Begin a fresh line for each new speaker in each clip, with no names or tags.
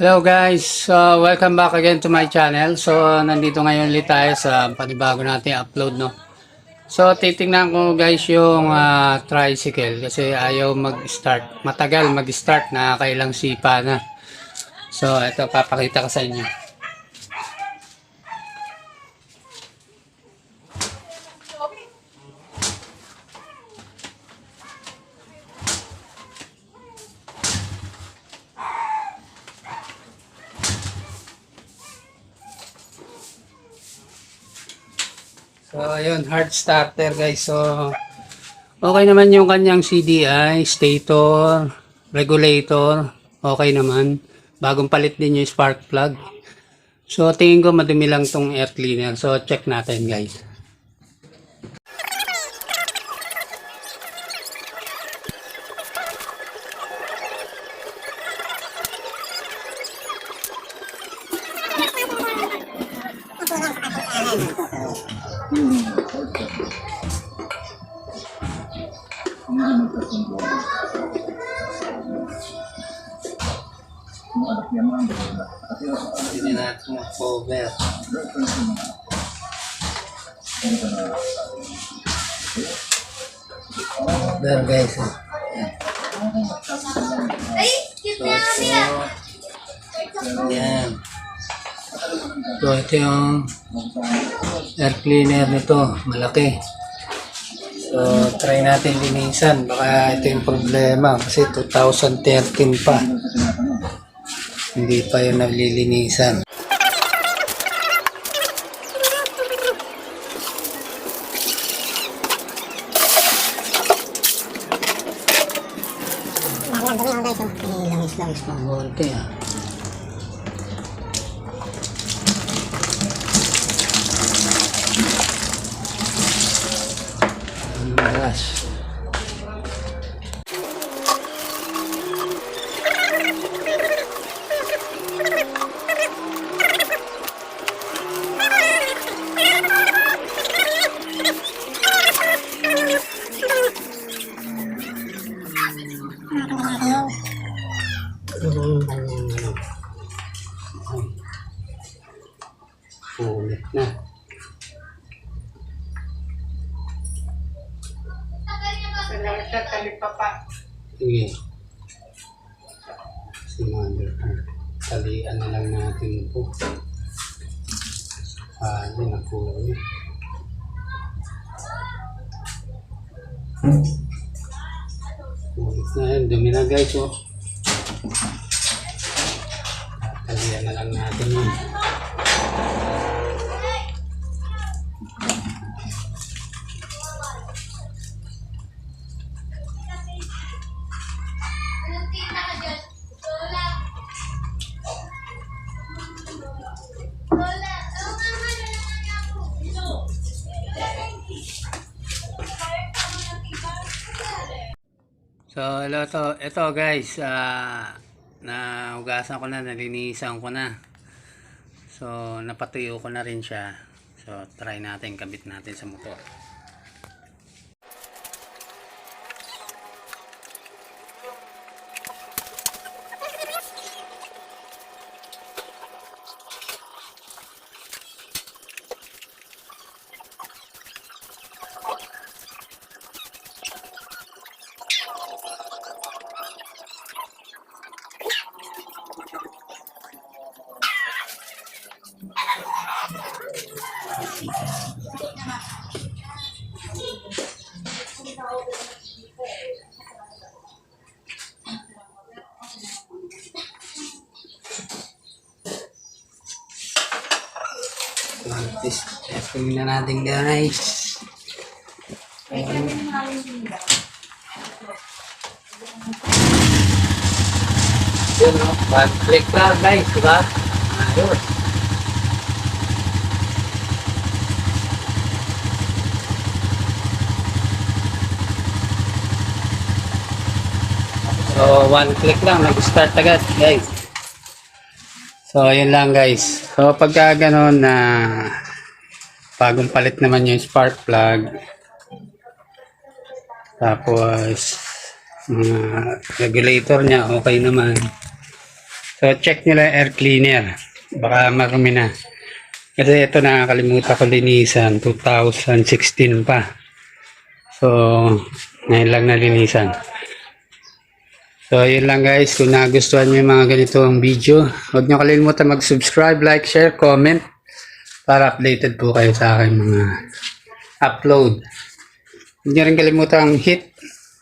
Hello guys, welcome back again to my channel. So nandito ngayon ulit tayo sa panibago natin upload, no. So titingnan ko guys yung tricycle kasi ayaw mag-start. Matagal mag-start, nakakailang sipa na. So ito papakita ko sa inyo. So ayun, hard starter guys. So okay naman yung kanyang CDI, stator, regulator, okay naman. Bagong palit din yung spark plug. So tingin ko madumi lang tong air cleaner. So check natin guys. Hindi natin mag-cover. There guys.
Ay, cute na niya.
Yan. So ito yung air cleaner nito. Malaki. So try natin linisan. Baka ito yung problema. Kasi 2013 pa. Hindi pa yung nalilinisan. Langis ng konti ah. Ang balas. Ulit na. Sige. Si mother. Talian na lang natin po. Yun ang kulay. Ulit na yan. Dumi na guys, oh. Talian na lang natin yun. So, ito guys, nahugasan ko na, nalinisan ko na. So, napatuyo ko na rin siya. So, try natin, kabit natin sa motor. Testing na natin guys. Yun o, one click lang guys, diba? Ayos. So one click lang, nag-start agad guys. So yun lang guys. So pagka gano'n na bagong palit naman yung spark plug, tapos regulator niya okay naman. So check nyo lang air cleaner. Baka marumi na. Kasi ito nakakalimutan ko linisan. 2016 pa. So ngayon lang nalinisan. So yun lang guys. Kung nagustuhan nyo yung mga ganitong video, huwag nyo kalimutan mag-subscribe, like, share, comment para updated po kayo sa aking mga upload. Huwag nyo rin kalimutan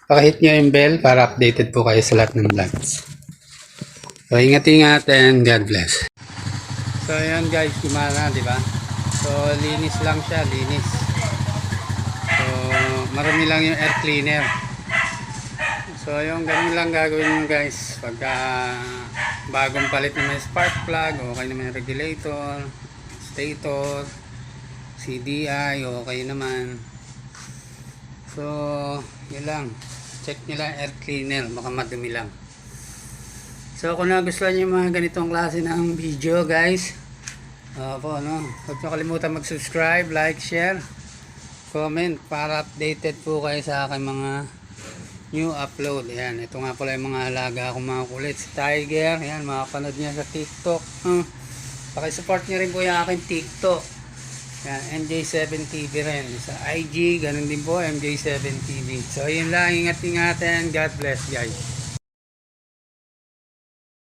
pakahit nyo yung bell para updated po kayo sa lahat ng vlogs. So, ingat-ingat and God bless. So, ayan guys, gumana, di ba? So, linis lang siya, linis. So, marami lang yung air cleaner. So, yung ganun lang gagawin nyo guys. Pagka bagong palit na may spark plug, okay na may regulator, stator, CDI, okay naman. So, yun lang. Check nyo lang air cleaner, baka madumi lang. So kung nagustuhan nyo yung mga ganitong klase ng video guys, huwag nyo kalimutan mag-subscribe, like, share, comment para updated po kayo sa aking mga new upload. Ayan, ito nga pala yung mga alaga akong mga kulit. Si Tiger, ayan, makapanood niya sa TikTok. Pakisupport nyo rin po yung aking TikTok. Ayan, MJ7TV rin. Sa IG, ganun din po, MJ7TV. So yun lang, ingat-ingatan. God bless guys.